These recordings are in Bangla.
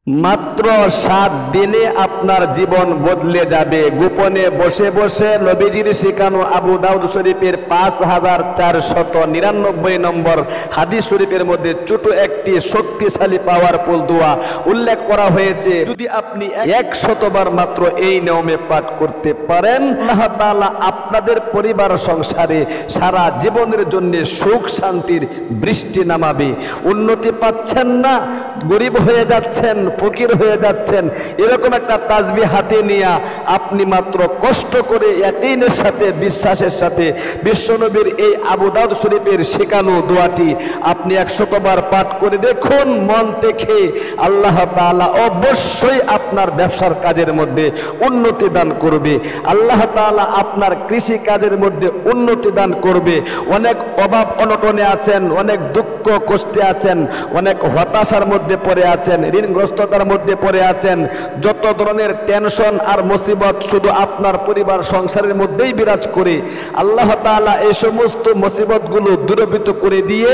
মাত্র 7 দিনে আপনার জীবন বদলে যাবে। গোপনে বসে বসে নবীজির শিখানো আবু দাউদ শরীফের 5499 নম্বর হাদিস শরীফের মধ্যে ছোট একটি শক্তিশালী পাওয়ারফুল দোয়া উল্লেখ করা হয়েছে। যদি আপনি 100 বার মাত্র এই নিয়মে পাঠ করতে পারেন, আল্লাহ তাআলা আপনাদের পরিবার সংসারে সারা জীবনের জন্য সুখ শান্তির বৃষ্টি নামাবে। উন্নতি পাচ্ছেন না, গরিব হয়ে যাচ্ছেন, ফকির হয়ে যাচ্ছেন, এরকম একটা তাসবিহ হাতে নিয়ে আপনি মাত্র কষ্ট করে ইয়াকিনের সাথে, বিশ্বাসের সাথে বিশ্বনবীর এই আবু দাউদ শরীফের শেখানো দোয়াটি আপনি 100 বার পাঠ করে দেখুন। মন থেকে আল্লাহ তাআলা অবশ্যই আপনার ব্যবসার কাজের মধ্যে উন্নতি দান করবে। আল্লাহ তাআলা আপনার কৃষি কাজের মধ্যে উন্নতি দান করবে। অনেক অভাব অনটনে আছেন, অনেক দুঃখ কষ্টে আছেন, অনেক হতাশার মধ্যে পড়ে আছেন, ঋণগ্রস্ততার মধ্যে পড়ে আছেন, যত ধরনের টেনশন আর মুসিবত শুধু আপনার পরিবার সংসারের মধ্যেই বিরাজ করে, আল্লাহ তাআলা এই সমস্ত মুসিবতগুলো দূরীভূত করে দিয়ে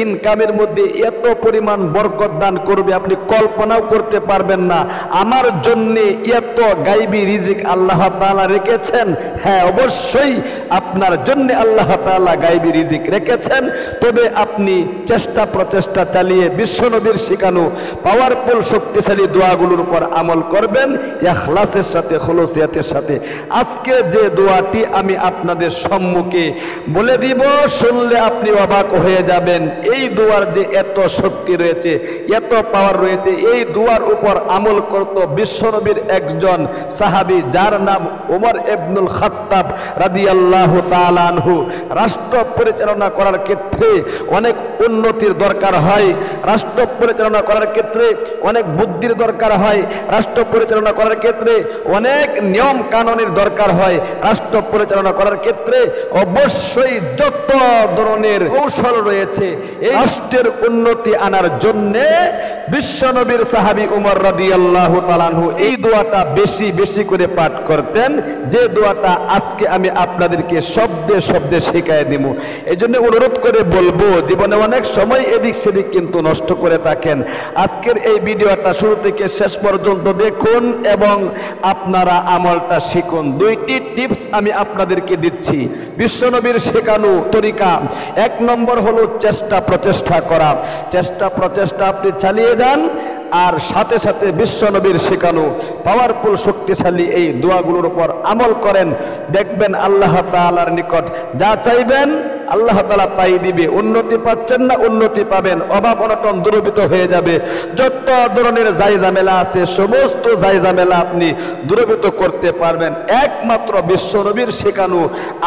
ইনকামের মধ্যে এত পরিমাণ বরকত দান করবে আপনি কল্পনাও করতে পারবেন না। আমার জন্য এত গায়বী রিজিক আল্লাহ তাআলা রেখেছেন। হ্যাঁ, অবশ্যই আপনার জন্য আল্লাহ তাআলা গায়বী রিজিক রেখেছেন। তবে আপনি চেষ্টা প্রচেষ্টা চালিয়ে বিশ্বনবীর শিখানো পাওয়ারফুল শক্তিশালী দোয়াগুলোর উপর আমল করবেন ইখলাসের সাথে, খুলুসিয়াতের সাথে। আজকে যে দোয়াটি আমি আপনাদের সম্মুখে বলে দিব, শুনলে আপনি অবাক হয়ে যাবেন। এই দোয়ার যে এত শক্তি রয়েছে, এত পাওয়ার রয়েছে, এই দোয়ার উপর আমল করত বিশ্বনবীর একজন সাহাবী, যার নাম ওমর ইবনুল খাত্তাব রাদিয়াল্লাহু তাআলা আনহু। রাষ্ট্র পরিচালনা করার ক্ষেত্রে অনেক উন্নতির দরকার হয়, রাষ্ট্র পরিচালনা করার ক্ষেত্রে অনেক বুদ্ধির দরকার হয়, রাষ্ট্র পরিচালনা করার ক্ষেত্রে অনেক নিয়ম কানুনের দরকার হয়, রাষ্ট্র পরিচালনা করার ক্ষেত্রে অবশ্যই যত ধরনের কৌশল রয়েছে এই রাষ্ট্রের উন্নতি আনার জন্য বিশ্বনবীর সাহাবী ওমর রাদিয়াল্লাহু তাআলা আনহু এই দোয়াটা বেশি বেশি করে পাঠ করতেন, যে দোয়াটা আজকে আমি আপনাদেরকে শব্দে শব্দে শেখায় দিব। এই জন্য অনুরোধ করে বলবো, জীবনে অনেক সময় এদিক সেদিক কিন্তু নষ্ট করে থাকেন। আজকের এই ভিডিওটা শুরু থেকে শেষ পর্যন্ত দেখুন এবং আপনারা আমলটা শিখুন। 2টি টিপস আমি আপনাদেরকে দিচ্ছি বিশ্বনবীর শেখানো তরিকা। 1 নম্বর হলো চেষ্টা প্রচেষ্টা করা। চেষ্টা প্রচেষ্টা আপনি চালিয়ে যান আর সাথে সাথে বিশ্বনবীর শেখানো পাওয়ারফুল শক্তিশালী এই দোয়াগুলোর উপর আমল করেন। দেখবেন আল্লাহ তাআলার নিকট যা চাইবেন আল্লাহ তাআলা পাই দিবে। উন্নতি পাচ্ছেন না, উন্নতি পাবেন। অভাব অনটন দূরীভূত হয়ে যাবে। যত ধরনের জায়জামেলা আছে সমস্ত জায়জামেলা আপনি দূরীভূত করতে পারবেন একমাত্র বিশ্বনবীর শেখানো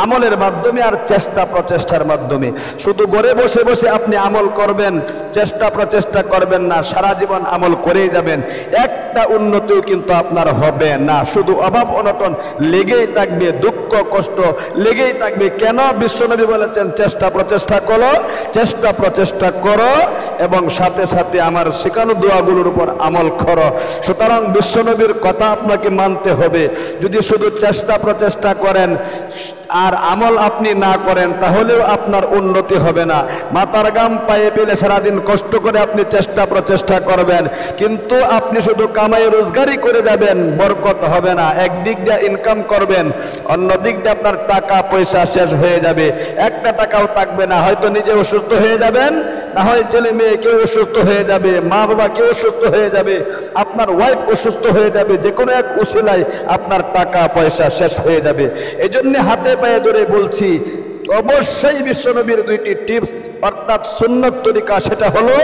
আমলের মাধ্যমে আর চেষ্টা প্রচেষ্টার মাধ্যমে। শুধু ঘরে বসে বসে আপনি আমল করবেন, চেষ্টা প্রচেষ্টা করবেন না, সারা জীবন আমল করেই যাবেন, একটা উন্নতিও কিন্তু আপনার হবে না। শুধু অভাব অনটন লেগেই থাকবে, দুঃখ কষ্ট লেগেই থাকবে। কেন? বিশ্বনবী বলেছেন চেষ্টা প্রচেষ্টা করো, চেষ্টা প্রচেষ্টা করো এবং সাথে সাথে আমার শেখানো দোয়াগুলোর উপর আমল করো। সুতরাং বিশ্বনবীর কথা আপনাকে মানতে হবে। যদি শুধু চেষ্টা প্রচেষ্টা করেন আর আমল আপনি না করেন তাহলেও আপনার উন্নতি হবে না। মাথার ঘাম পায়ে পেলে সারাদিন কষ্ট করে আপনি চেষ্টা প্রচেষ্টা করবেন, কিন্তু আপনি শুধু কামাই রোজগারি করে যাবেন, বরকত হবে না। একদিক দিয়ে ইনকাম করবেন, অন্য দিক দিয়ে আপনার টাকা পয়সা শেষ হয়ে যাবে, একটা টাকাও থাকবে না। হয়তো নিজে অসুস্থ হয়ে যাবেন, না হয় ছেলে মেয়ে কেউ অসুস্থ হয়ে যাবে, মা বাবা কেউ অসুস্থ হয়ে যাবে, আপনার ওয়াইফ অসুস্থ হয়ে যাবে, যে কোনো এক উসিলায় আপনার টাকা পয়সা শেষ হয়ে যাবে। এই জন্য হাতে পায়ে ধরে বলছি, অবশ্যই বিশ্বনবীর 2টি টিপস অর্থাৎ সুন্নত তরিকা, সেটা হলো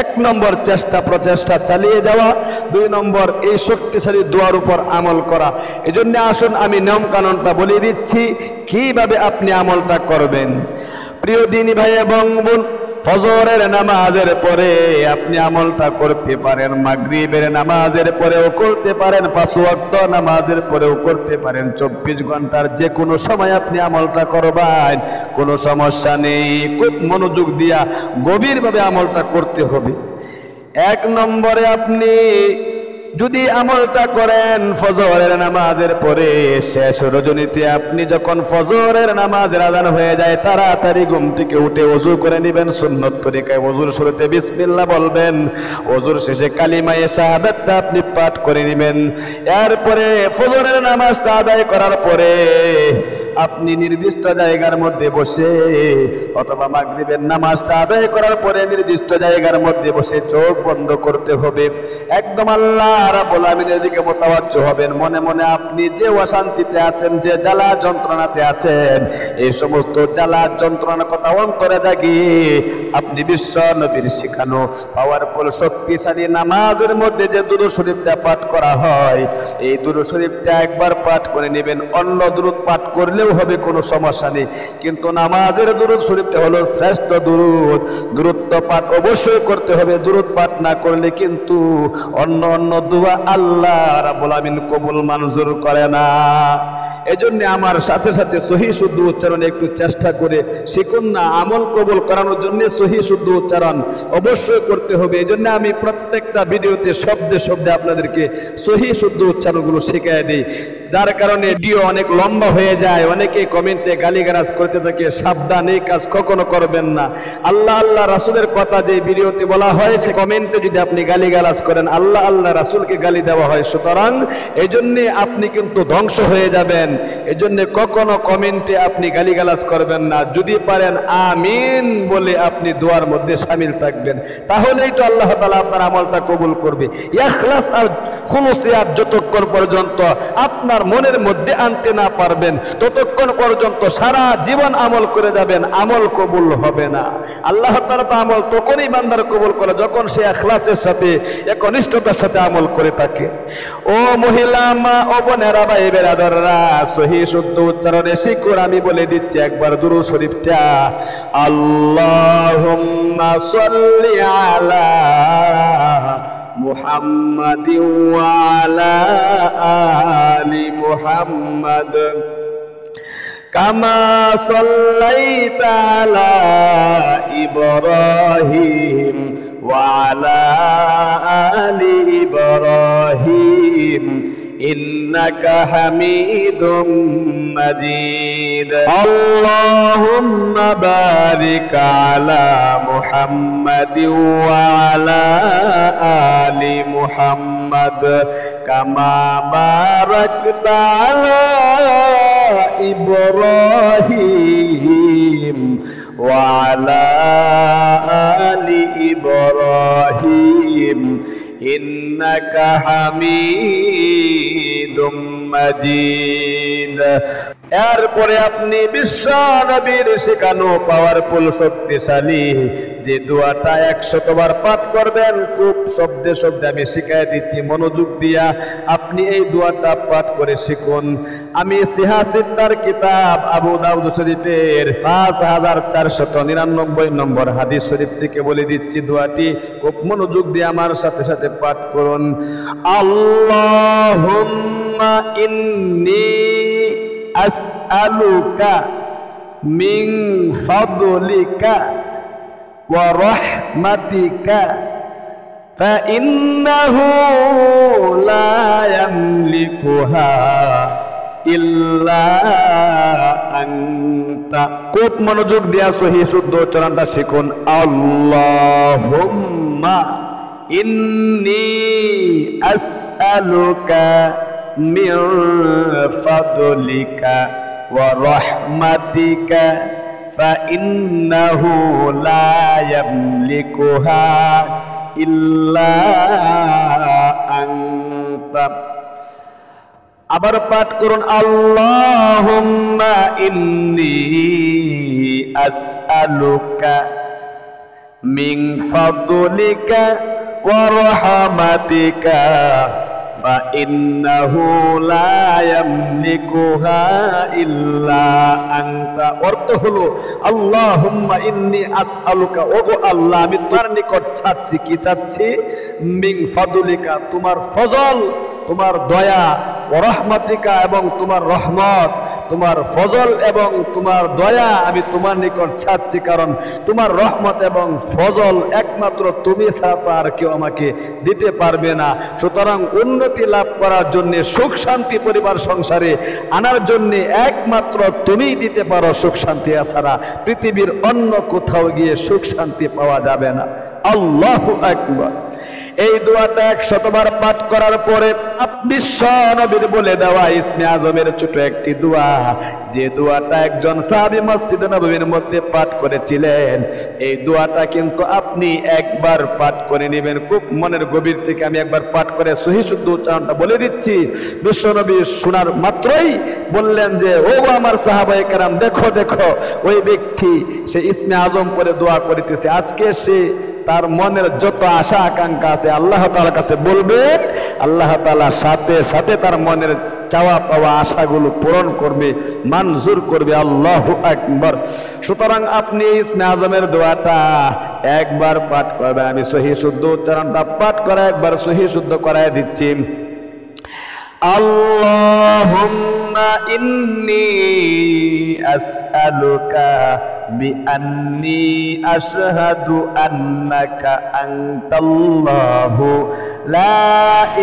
1 নম্বর চেষ্টা প্রচেষ্টা চালিয়ে যাওয়া, 2 নম্বর এই শক্তিশালী দোয়ার উপর আমল করা। এই জন্য আসুন আমি নিয়ম কানুনটা বলে দিচ্ছি কিভাবে আপনি আমলটা করবেন। প্রিয় দিনী ভাই এবং বোন, ফজরের নামাজের পরে আপনি আমলটা করতে পারেন, মাগরিবের নামাজের পরেও করতে পারেন, 5 ওয়াক্ত নামাজের পরেও করতে পারেন, 24 ঘন্টার যে কোনো সময় আপনি আমলটা করবেন, কোনো সমস্যা নেই। খুব মনোযোগ দিয়া গভীরভাবে আমলটা করতে হবে। 1 নম্বরে আপনি যদি আমলটা করেন ফজরের নামাজের পরে, শেষ রজনীতে আপনি যখন ফজরের নামাজের আযান হয়ে যায় তাড়াতাড়ি ঘুম থেকে উঠে ওযু করে নেবেন সুন্নত তরিকায়। ওযুর শুরুতে বিসমিল্লাহ বলবেন, ওযুর শেষে কালিমায়ে শাহাদাতটা আপনি পাঠ করে নেবেন। এরপরে ফজরের নামাজটা আদায় করার পরে আপনি নির্দিষ্ট জায়গার মধ্যে বসে, অথবা মাগরিবের নামাজটা আদায় করার পরে নির্দিষ্ট জায়গার মধ্যে বসে চোখ বন্ধ করতে হবে। একদম আল্লাহ রাব্বুল আলামিনের দিকে মুতাওয়াজ্জহ হবেন। মনে মনে আপনি যে অশান্তিতে আছেন, যে জ্বালা যন্ত্রণাতে আছেন, এই সমস্ত জ্বালা যন্ত্রণার কথা অন্তরে জাগিয়ে আপনি বিশ্ব নবীর শিখানো পাওয়ারফুল শক্তিশালী নামাজের মধ্যে যে দুরূদ শরীফটা পাঠ করা হয়, এই দুরূদ শরীফটা একবার পাঠ করে নেবেন। অন্য দুরূদ পাঠ করলেও হবে, কোনো সমস্যা নেই, কিন্তু নামাজের দুরূদ শরীফটা হলো শ্রেষ্ঠ দুরূদ। দুরূদ তো পাঠ অবশ্যই করতে হবে, দুরূদ পাঠ না করলে কিন্তু অন্য অন্য দোয়া আল্লাহ রাব্বুল আমিন কবুল মঞ্জুর করে না। এজন্য আমার সাথে সাথে সহিহ শুদ্ধ উচ্চারণে একটু চেষ্টা করে শিখুন না। আমল কবুল করানোর জন্য সহিহ শুদ্ধ উচ্চারণ অবশ্যই করতে হবে। এজন্য আমি প্রত্যেকটা ভিডিওতে শব্দে শব্দে আপনাদেরকে সহিহ শুদ্ধ উচ্চারণগুলো শিখিয়ে দিই, যার কারণে ভিডিও অনেক লম্বা হয়ে যায়। অনেকে কমেন্টে গালিগালাজ করতে থাকে, সাবধান, এই কাজ কখনো করবেন না। আল্লাহ আল্লাহ রাসূলের কথা যে ভিডিওতে বলা হয়, সে কমেন্টে যদি আপনি গালিগালাজ করেন, আল্লাহ আল্লাহ রাসূলকে গালি দেওয়া হয়। সুতরাং এই জন্যে আপনি কিন্তু ধ্বংস হয়ে যাবেন। এই জন্যে কখনো কমেন্টে আপনি গালিগালাজ করবেন না। যদি পারেন আমিন বলে আপনি দোয়ার মধ্যে শামিল থাকবেন, তাহলেই তো আল্লাহ তাআলা আপনার আমলটা কবুল করবে। ইখলাস আর খুলুসিয়াত যতক্ষণ পর্যন্ত আপনার মনের মধ্যে আনতে না পারবেন, ততক্ষণ পর্যন্ত সারা জীবন আমল করে যাবেন, আমল কবুল হবে না। আল্লাহ তাআলা তো আমল তখনই বান্দার কবুল করে যখন সে ইখলাসের সাথে, একনিষ্ঠতার সাথে আমল করে থাকে। ও মহিলা মা, ও বোনেরা, ভাই বেরাদাররা, সহিহ শুদ্ধ উচ্চারণে শিখুন। আমি বলে দিচ্ছি একবার দুরূদ শরীফটা। আল্লাহুম্মা সাল্লি আলা মুহাম্মাদ ওয়া আলা আলি মুহাম্মাদ কামা সাল্লাইতা আলা ইব্রাহিম ওয়া আলা আলি ইব্রাহিম ইন্নাকা হামিদুম মাজিদ। আল্লাহুম্মা বারিক আলা মুহাম্মাদ ওয়া আলা আলি মুহাম্মাদ কামা বারাকতা আলা ইব্রাহিম ওয়া আলা আলি ইব্রাহিম ইন্নাকা হামিদুম মাজিদ। এরপরে আপনি বিশ্ব নবীর শেখানো পাওয়ারফুল শক্তিশালী যে দোয়াটা 100 বার পাঠ করবেন, খুব শব্দে শব্দে আমি শিখাই দিচ্ছি, মনোযোগ দিয়া আপনি এই দোয়াটা পাঠ করে শিখুন। আমি সিহা সিত্তার কিতাব আবু দাউদ শরীফের 5499 নম্বর হাদিস শরীফ থেকে বলে দিচ্ছি দোয়াটি, খুব মনোযোগ দিয়ে আমার সাথে সাথে পাঠ করুন। আল্লাহুম্মা ইন্নী আসআলুকা মিন ফাদলিকা ওয়া রাহমাতিকা ফাইন্নাহু লা ইয়ামলিকুহা ইল্লা আনতা। খুব মনোযোগ দিয়া সহিহ শুদ্ধ উচ্চারণটা শিখুন। আল্লাহুম্মা ইন্নী আসআলুকা মিন ফাদলিকা ওয়া রাহমাতিকা ফাইন্নাহু লা ইয়ামলিকুহা ইল্লা আনতা। আবার পাঠ করুন। আল্লাহুম্মা ইন্নী আসআলুকা মিন ফাদলিকা ওয়া রাহমাতিকা ফাইন্নাহু লা ইয়ামলিকুহা ইল্লা আনতা। অর্থ হলো আল্লাহুম্মা ইন্নী আসআলুকা, ওগো আল্লাহ আমি তোমার নিকট চাচ্ছি, কি চাচ্ছি? মিন ফাদলিকা, তোমার ফজল, তোমার দয়া, ও রহমাতিকা এবং তোমার রহমত, তোমার ফজল এবং তোমার দয়া আমি তোমার নিকট চাচ্ছি, কারণ তোমার রহমত এবং ফজল একমাত্র তুমি ছাড়া তো আর কেউ আমাকে দিতে পারবে না। সুতরাং উন্নতি লাভ করার জন্য, সুখ শান্তি পরিবার সংসারে আনার জন্য একমাত্র তুমিই দিতে পারো সুখ শান্তি, ছাড়া পৃথিবীর অন্য কোথাও গিয়ে সুখ শান্তি পাওয়া যাবে না। আল্লাহু আকবার। এই দোয়াটা 100 বার পাঠ করার পরে বিশ্ব নবীর বলে দেওয়া ইসমে আজমের ছোট একটি দোয়া, যে দোয়াটা একজন সাহাবী মসজিদে নববীর মধ্যে পাঠ করেছিলেন, এই দোয়াটা কিন্তু আপনি একবার পাঠ করে নেবেন। খুব মনের গভীর থেকে আমি একবার পাঠ করে সহিহ শুদ্ধ উচ্চারণটা বলে দিচ্ছি। বিশ্ব নবী শোনার মাত্রই বললেন যে, ও আমার সাহাবায়ে কেরাম, দেখো দেখো ওই ব্যক্তি সে ইসমে আজম করে দোয়া করিতেছে। আজকে সে তার মনের যত আশা আকাঙ্ক্ষা আছে আল্লাহ তাআলার কাছে বলবে, আল্লাহ তাআলা সাথে সাথে তার মনের চাওয়া পাওয়া আশাগুলো পূরণ করবে, মঞ্জুর করবে। আল্লাহু আকবার। সুতরাং আপনি ইসমে আজমের দোয়াটা একবার পাঠ করবেন। আমি সহিহ শুদ্ধ উচ্চারণটা পাঠ করে একবার সহিহ শুদ্ধ করায় দিচ্ছি। আল্লাহুম্মা ইন্নী আসআলুকা বিআন্নী আশহাদু আন্নাকা আনতাল্লাহু লা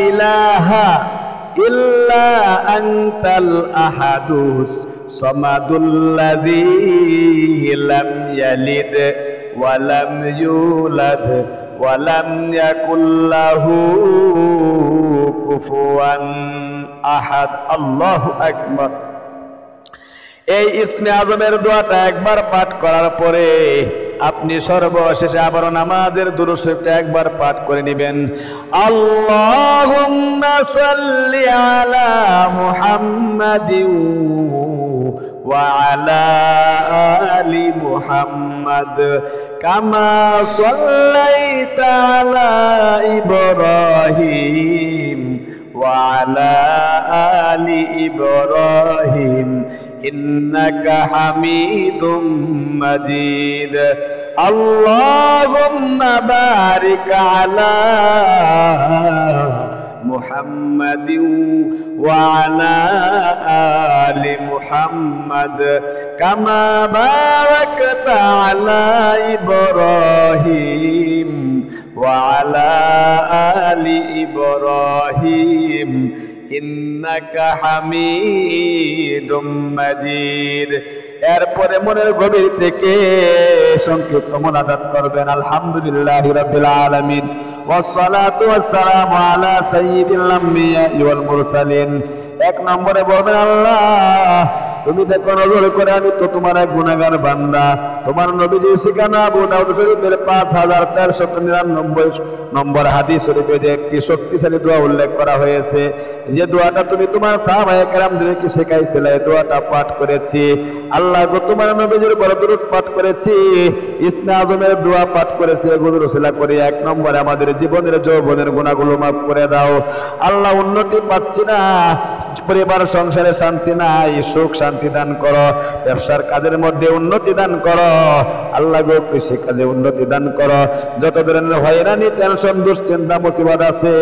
ইলাহা ইল্লা আনতাল আহাদুস সামাদুল্লাযী লাম ইয়ালিদ ওয়া লাম ইউলাদ ওয়া লাম ইয়াকুল লাহু কুফুয়ান আহাদ। আল্লাহু আকবার। এই ইসমে আজমের দোয়াটা একবার পাঠ করার পরে আপনি সর্বশেষে আবার নামাজের দুরূদ শরীফটা একবার পাঠ করে নেবেন। আল্লাহুম্মা সাল্লি আলা মুহাম্মাদিন ওয়া আলা আলি মুহাম্মাদ কামা সাল্লাইতা আলা ইব্রাহিম ওয়া আলা আলি ইব্রাহিম ইন্নাকা হামিদুম মাজিদ। আল্লাহুম্মা বারিক আলা মুহাম্মাদিন ওয়া আলা আলি মুহাম্মাদ কামা বারাকতা আলা ইব্রাহিম ওয়া আলা আলি ইব্রাহিম ইন্নাকা হামিদুম মাজিদ। এরপরে মনের গভীর থেকে সংক্ষিপ্ত মোনাজাত করবেন। আলহামদুলিল্লাহি রাব্বিল আলামিন ওয়াসসালাতু ওয়াসসালামু আলা সাইয়্যিদিল আম্বিয়া ওয়াল মুরসালিন। এক নম্বরে বলবেন, আল্লাহ তুমি দেখো নজর করে আমি তো তোমার এক গুনাহগার বান্দা। তোমার নবীজির শিখানো আবু দাউদ শরীফের 5499 নম্বর হাদিস শরীফে যে একটি শক্তিশালী দোয়া উল্লেখ করা হয়েছে, যে দোয়াটা তুমি তোমার সাহাবায়ে কেরামদেরকে শেখাইছিলে, এই দোয়াটা পাঠ করেছি। আল্লাহ গো তোমার নবীজির উপর দরুদ পাঠ করেছি, ইসমে আজমের দোয়া পাঠ করেছি। এগুলো রসিলা করে এক নম্বরে আমাদের জীবনের যৌবনের গুনাহগুলো মাফ করে দাও। আল্লাহ উন্নতি পাচ্ছি না, পরিবার সংসারে শান্তি নাই, সুখ শান্তি দান করো। ব্যবসার কাজের মধ্যে উন্নতি দান করো আল্লাহ গো, কৃষি কাজে উন্নতি দান করো। যত ধরনের হয়রানি, টেনশন, দুশ্চিন্তা, মুসিবত আছে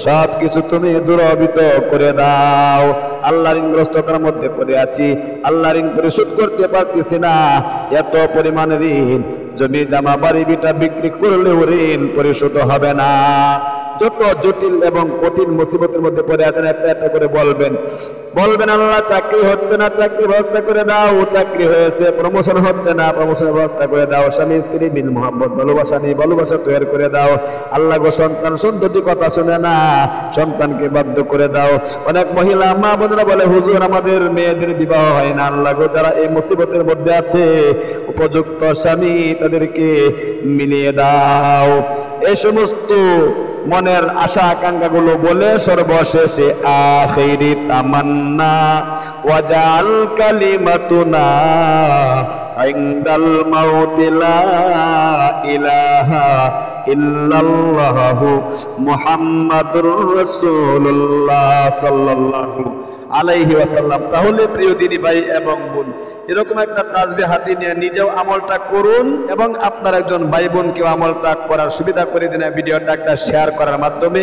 সব কিছু তুমি দূরীভূত করে দাও। আল্লাহর ঋণগ্রস্ততার মধ্যে পড়ে আছি, আল্লাহ ঋণ পরিশোধ করতে পারতেছি না, এত পরিমাণ ঋণ, জমি জামা বাড়ি বিটা বিক্রি করলেও ঋণ পরিশোধ হবে না। যত জটিল এবং কঠিন মুসিবতের মধ্যে পড়ে আছেন একটা একটা করে বলবেন। আল্লাহ চাকরি হচ্ছে না, চাকরি ব্যবস্থা করে দাও। চাকরি হয়েছে, প্রমোশন হচ্ছে না, প্রমোশনের ব্যবস্থা করে দাও। স্বামী স্ত্রী মিল মোহাম্মদ ভালোবাসা নেই, ভালোবাসা তৈরি করে দাও। আল্লাহ গো সন্তান সন্ততি কথা শুনে না, সন্তানকে বাধ্য করে দাও। অনেক মহিলা মা বোনেরা বলে, হুজুর আমাদের মেয়েদের বিবাহ হয় না। আল্লাহ গো যারা এই মুসিবতের মধ্যে আছে, উপযুক্ত স্বামী তাদেরকে মিলিয়ে দাও। এই সমস্ত মনের আশা আকাঙ্ক্ষাগুলো বলে সর্বশেষে আখিরি তামান্না ওয়াজাল কালিমাতুনা ইনদাল মাউতি লা ইলাহা ইল্লাল্লাহু মুহাম্মাদুর রাসূলুল্লাহ সাল্লাল্লাহু আলাইহি ওয়াসাল্লাম। তাহলে প্রিয় দিনী ভাই এবং বোন, এরকম একটা তাসবিহ হাতে নিয়ে নিজেও আমলটা করুন এবং আপনার একজন ভাই বোনকেও আমলটা করার সুবিধা করে দিন। ভিডিওটা একটা শেয়ার করার মাধ্যমে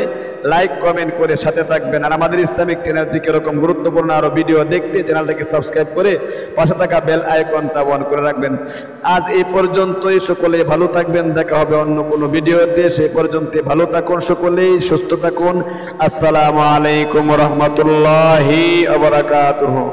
লাইক কমেন্ট করে সাথে থাকবেন। আর আমাদের ইসলামিক চ্যানেল থেকে এরকম গুরুত্বপূর্ণ আরো ভিডিও দেখতে চ্যানেলটাকে সাবস্ক্রাইব করে পাশে থাকা বেল আইকনটা অন করে রাখবেন। আজ এই পর্যন্তই, সকলে ভালো থাকবেন। দেখা হবে অন্য কোনো ভিডিওতে। সেই পর্যন্ত ভালো থাকুন, সকলেই সুস্থ থাকুন। আসসালামু আলাইকুম ওয়া রাহমাতুল্লাহি ওয়া বারাকাতুহু।